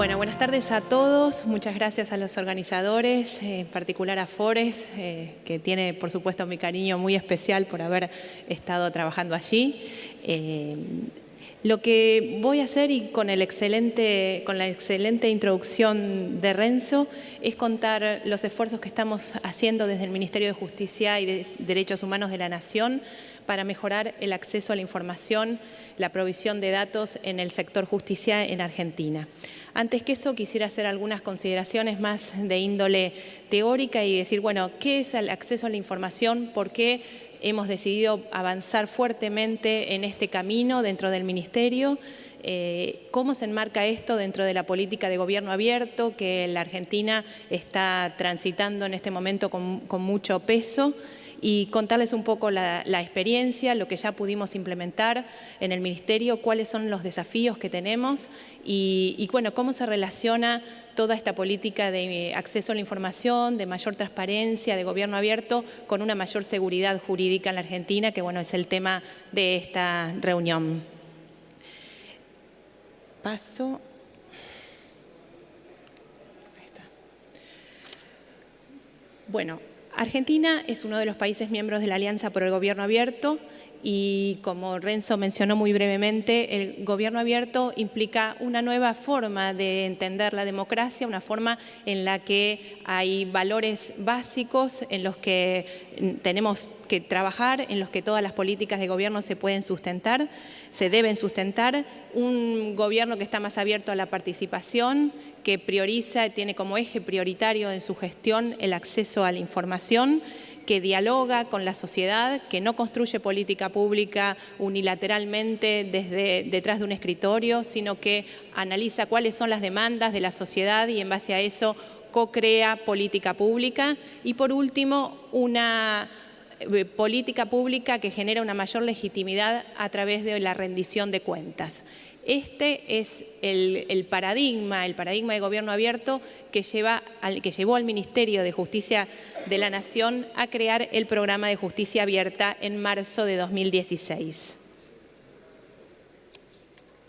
Bueno, buenas tardes a todos. Muchas gracias a los organizadores, en particular a Fores, que tiene, por supuesto, mi cariño muy especial por haber estado trabajando allí. Lo que voy a hacer, y con la excelente introducción de Renzo, es contar los esfuerzos que estamos haciendo desde el Ministerio de Justicia y de Derechos Humanos de la Nación para mejorar el acceso a la información, la provisión de datos en el sector justicia en Argentina. Antes que eso, quisiera hacer algunas consideraciones más de índole teórica y decir, bueno, ¿qué es el acceso a la información? ¿Por qué hemos decidido avanzar fuertemente en este camino dentro del Ministerio? ¿Cómo se enmarca esto dentro de la política de gobierno abierto que la Argentina está transitando en este momento con mucho peso? Y contarles un poco la experiencia, lo que ya pudimos implementar en el Ministerio, cuáles son los desafíos que tenemos y bueno, cómo se relaciona toda esta política de acceso a la información, de mayor transparencia, de gobierno abierto, con una mayor seguridad jurídica en la Argentina, que bueno, es el tema de esta reunión. Paso. Ahí está. Bueno. Argentina es uno de los países miembros de la Alianza por el Gobierno Abierto y, como Renzo mencionó muy brevemente, el gobierno abierto implica una nueva forma de entender la democracia, una forma en la que hay valores básicos en los que tenemos que trabajar, en los que todas las políticas de gobierno se deben sustentar, un gobierno que está más abierto a la participación, que prioriza, tiene como eje prioritario en su gestión el acceso a la información, que dialoga con la sociedad, que no construye política pública unilateralmente desde detrás de un escritorio, sino que analiza cuáles son las demandas de la sociedad y en base a eso co-crea política pública. Y por último, una política pública que genera una mayor legitimidad a través de la rendición de cuentas. Este es el paradigma de gobierno abierto que llevó al Ministerio de Justicia de la Nación a crear el programa de justicia abierta en marzo de 2016.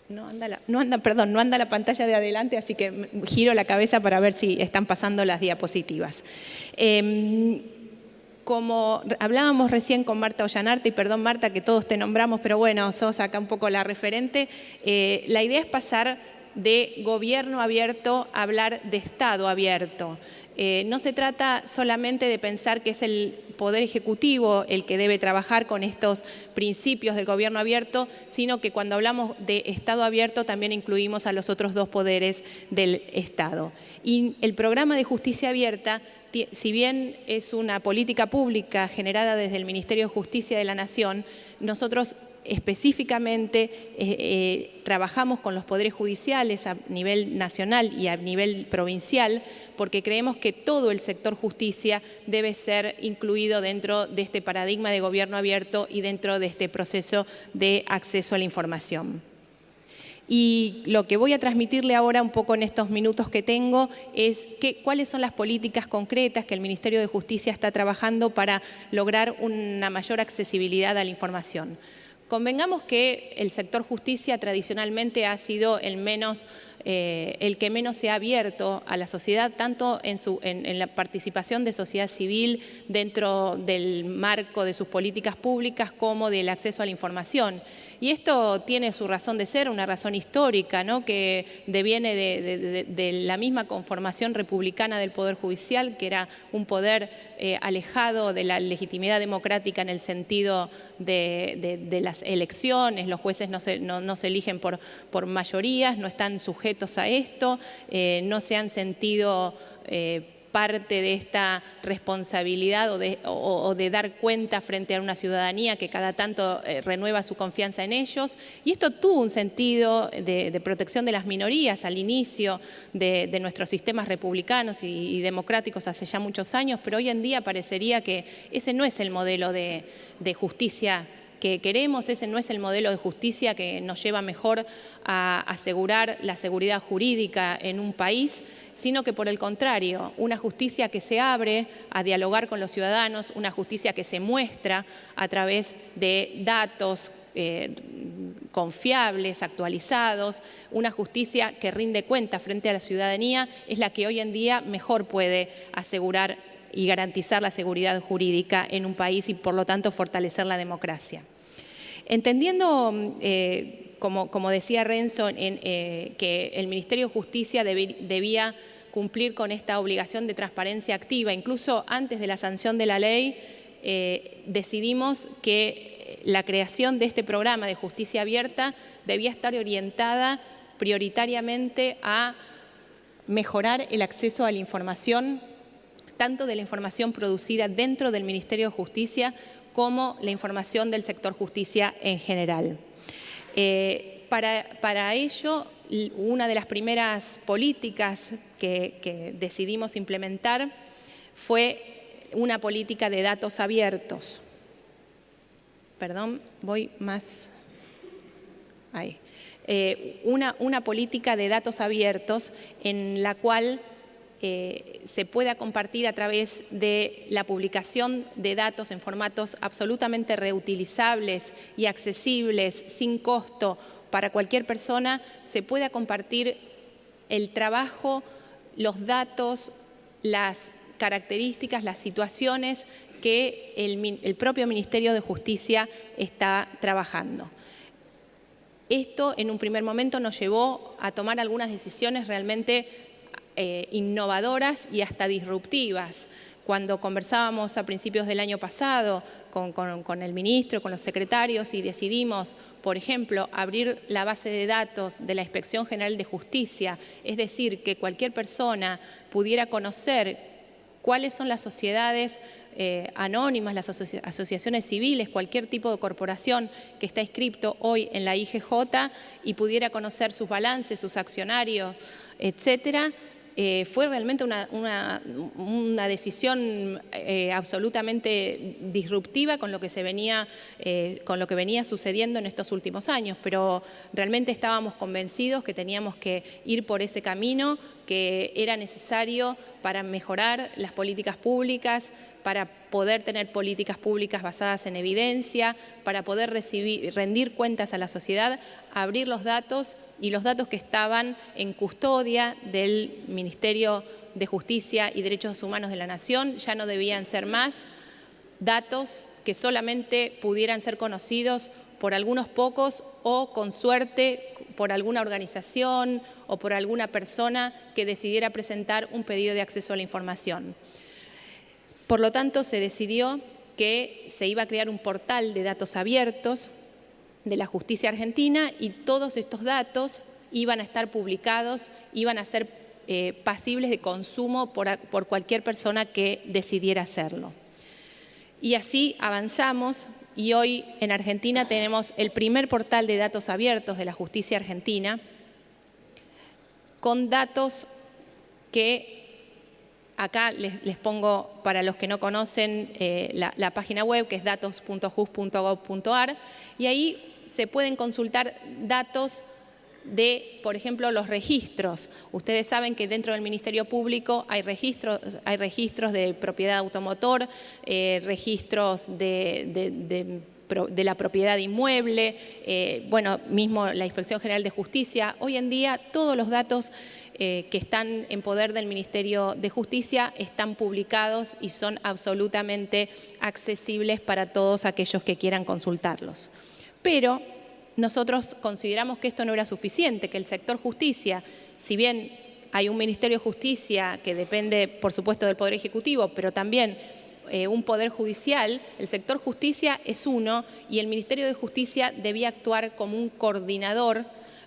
No anda la pantalla de adelante, así que giro la cabeza para ver si están pasando las diapositivas. Como hablábamos recién con Marta Ollanarte, y perdón Marta que todos te nombramos, pero bueno, sos acá un poco la referente, la idea es pasar de gobierno abierto a hablar de Estado abierto. No se trata solamente de pensar que es el Poder Ejecutivo el que debe trabajar con estos principios del gobierno abierto, sino que cuando hablamos de Estado abierto también incluimos a los otros dos poderes del Estado. Y el programa de justicia abierta, si bien es una política pública generada desde el Ministerio de Justicia de la Nación, nosotros específicamente trabajamos con los poderes judiciales a nivel nacional y a nivel provincial porque creemos que todo el sector justicia debe ser incluido dentro de este paradigma de gobierno abierto y dentro de este proceso de acceso a la información. Y lo que voy a transmitirle ahora un poco en estos minutos que tengo es cuáles son las políticas concretas que el Ministerio de Justicia está trabajando para lograr una mayor accesibilidad a la información. Convengamos que el sector justicia tradicionalmente ha sido el que menos se ha abierto a la sociedad, tanto en la participación de sociedad civil dentro del marco de sus políticas públicas como del acceso a la información. Y esto tiene su razón de ser, una razón histórica, ¿no? Que deviene de la misma conformación republicana del Poder Judicial, que era un poder alejado de la legitimidad democrática en el sentido de las elecciones. Los jueces no se eligen por mayorías, no están sujetos a esto, no se han sentido parte de esta responsabilidad o de dar cuenta frente a una ciudadanía que cada tanto renueva su confianza en ellos. Y esto tuvo un sentido de protección de las minorías al inicio de nuestros sistemas republicanos y democráticos hace ya muchos años, pero hoy en día parecería que ese no es el modelo de justicia que queremos, ese no es el modelo de justicia que nos lleva mejor a asegurar la seguridad jurídica en un país, sino que por el contrario, una justicia que se abre a dialogar con los ciudadanos, una justicia que se muestra a través de datos confiables, actualizados, una justicia que rinde cuenta frente a la ciudadanía, es la que hoy en día mejor puede asegurar y garantizar la seguridad jurídica en un país y, por lo tanto, fortalecer la democracia. Entendiendo, como decía Renzo, que el Ministerio de Justicia debía cumplir con esta obligación de transparencia activa, incluso antes de la sanción de la ley, decidimos que la creación de este programa de justicia abierta debía estar orientada prioritariamente a mejorar el acceso a la información, tanto de la información producida dentro del Ministerio de Justicia como la información del sector justicia en general. Para ello, una de las primeras políticas que decidimos implementar fue una política de datos abiertos. Perdón, voy más ahí. Una política de datos abiertos en la cual se pueda compartir a través de la publicación de datos en formatos absolutamente reutilizables y accesibles, sin costo para cualquier persona, se pueda compartir el trabajo, los datos, las características, las situaciones que el propio Ministerio de Justicia está trabajando. Esto en un primer momento nos llevó a tomar algunas decisiones realmente innovadoras y hasta disruptivas. Cuando conversábamos a principios del año pasado con el ministro, con los secretarios, y decidimos, por ejemplo, abrir la base de datos de la Inspección General de Justicia, es decir, que cualquier persona pudiera conocer cuáles son las sociedades anónimas, las asociaciones civiles, cualquier tipo de corporación que está inscripto hoy en la IGJ y pudiera conocer sus balances, sus accionarios, etcétera. Fue realmente una decisión absolutamente disruptiva con lo que venía sucediendo en estos últimos años, pero realmente estábamos convencidos que teníamos que ir por ese camino, que era necesario para mejorar las políticas públicas, para poder tener políticas públicas basadas en evidencia, para poder rendir cuentas a la sociedad, abrir los datos, y los datos que estaban en custodia del Ministerio de Justicia y Derechos Humanos de la Nación ya no debían ser más datos que solamente pudieran ser conocidos por algunos pocos o, con suerte, por alguna organización o por alguna persona que decidiera presentar un pedido de acceso a la información. Por lo tanto, se decidió que se iba a crear un portal de datos abiertos de la justicia argentina, y todos estos datos iban a estar publicados, iban a ser pasibles de consumo por cualquier persona que decidiera hacerlo. Y así avanzamos, y hoy en Argentina tenemos el primer portal de datos abiertos de la justicia argentina, con datos que acá les pongo, para los que no conocen, la página web, que es datos.jus.gov.ar, y ahí se pueden consultar datos de, por ejemplo, los registros. Ustedes saben que dentro del Ministerio Público hay registros de propiedad automotor, registros de la propiedad inmueble, bueno, mismo la Inspección General de Justicia. Hoy en día todos los datos que están en poder del Ministerio de Justicia están publicados y son absolutamente accesibles para todos aquellos que quieran consultarlos. Pero nosotros consideramos que esto no era suficiente, que el sector justicia, si bien hay un Ministerio de Justicia que depende, por supuesto, del Poder Ejecutivo, pero también un Poder Judicial, el sector justicia es uno, y el Ministerio de Justicia debía actuar como un coordinador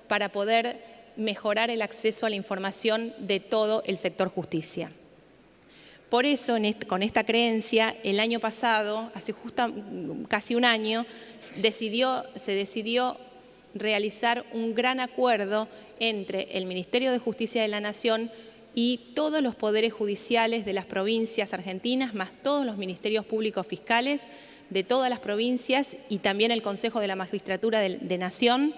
para poder mejorar el acceso a la información de todo el sector justicia. Por eso, con esta creencia, el año pasado, hace casi un año, se decidió realizar un gran acuerdo entre el Ministerio de Justicia de la Nación y todos los poderes judiciales de las provincias argentinas, más todos los ministerios públicos fiscales de todas las provincias, y también el Consejo de la Magistratura de Nación,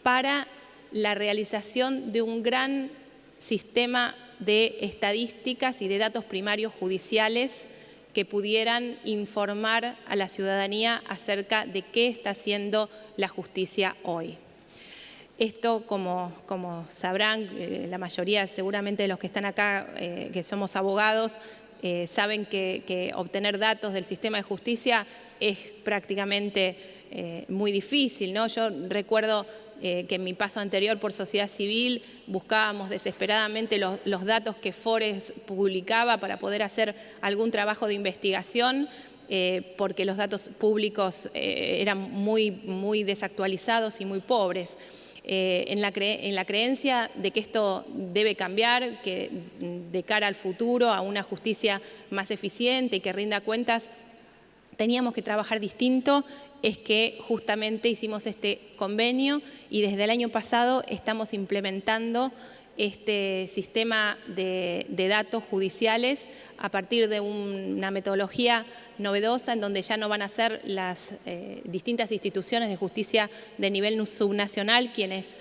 para la realización de un gran sistema de estadísticas y de datos primarios judiciales que pudieran informar a la ciudadanía acerca de qué está haciendo la justicia hoy. Esto, como sabrán, la mayoría seguramente de los que están acá, que somos abogados, saben que obtener datos del sistema de justicia es prácticamente muy difícil, ¿no? Yo recuerdo que en mi paso anterior por sociedad civil buscábamos desesperadamente los datos que Fores publicaba para poder hacer algún trabajo de investigación, porque los datos públicos eran muy desactualizados y muy pobres. En la creencia de que esto debe cambiar, que de cara al futuro a una justicia más eficiente y que rinda cuentas, teníamos que trabajar distinto, es que justamente hicimos este convenio y desde el año pasado estamos implementando este sistema de datos judiciales a partir de una metodología novedosa en donde ya no van a ser las distintas instituciones de justicia de nivel subnacional quienes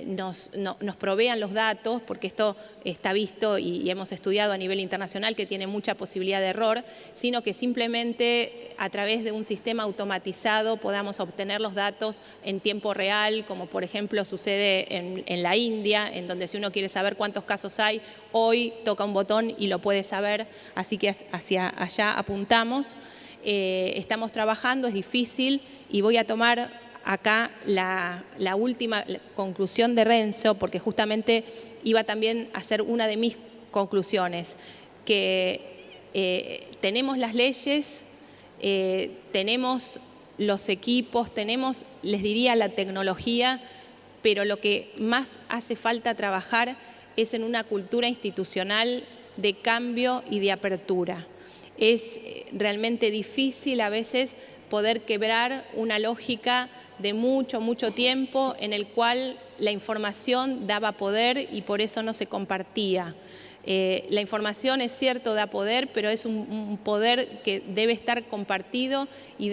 nos provean los datos, porque esto está visto y hemos estudiado a nivel internacional que tiene mucha posibilidad de error, sino que simplemente a través de un sistema automatizado podamos obtener los datos en tiempo real, como por ejemplo sucede en la India, en donde si uno quiere saber cuántos casos hay, hoy toca un botón y lo puede saber, así que hacia allá apuntamos. Estamos trabajando, es difícil y voy a tomar acá la última conclusión de Renzo, porque justamente iba también a ser una de mis conclusiones, que tenemos las leyes, tenemos los equipos, tenemos, les diría, la tecnología, pero lo que más hace falta trabajar es en una cultura institucional de cambio y de apertura. Es realmente difícil a veces poder quebrar una lógica de mucho tiempo en el cual la información daba poder y por eso no se compartía. La información, es cierto, da poder, pero es un poder que debe estar compartido y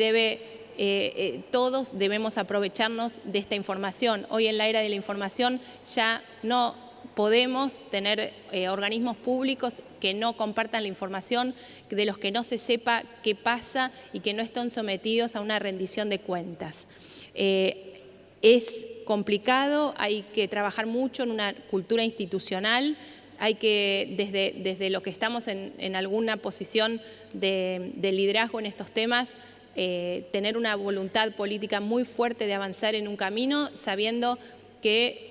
todos debemos aprovecharnos de esta información. Hoy en la era de la información ya no podemos tener organismos públicos que no compartan la información, de los que no se sepa qué pasa y que no estén sometidos a una rendición de cuentas. Es complicado, hay que trabajar mucho en una cultura institucional, hay que, desde lo que estamos en alguna posición de liderazgo en estos temas, tener una voluntad política muy fuerte de avanzar en un camino, sabiendo que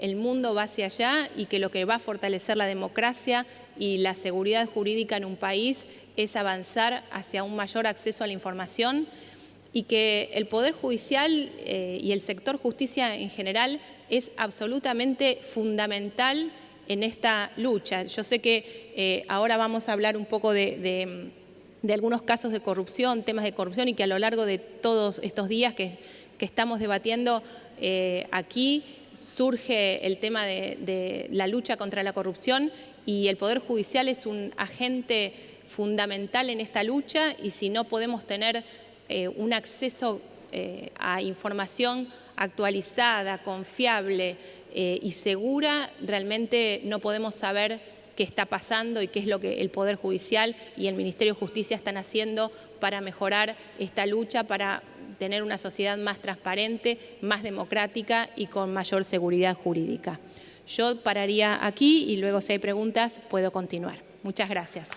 el mundo va hacia allá y que lo que va a fortalecer la democracia y la seguridad jurídica en un país es avanzar hacia un mayor acceso a la información, y que el Poder Judicial y el sector justicia en general es absolutamente fundamental en esta lucha. Yo sé que ahora vamos a hablar un poco de algunos casos de corrupción, temas de corrupción, y que a lo largo de todos estos días que estamos debatiendo aquí surge el tema de la lucha contra la corrupción, y el Poder Judicial es un agente fundamental en esta lucha, y si no podemos tener un acceso a información actualizada, confiable y segura, realmente no podemos saber qué está pasando y qué es lo que el Poder Judicial y el Ministerio de Justicia están haciendo para mejorar esta lucha, para tener una sociedad más transparente, más democrática y con mayor seguridad jurídica. Yo pararía aquí y luego, si hay preguntas, puedo continuar. Muchas gracias.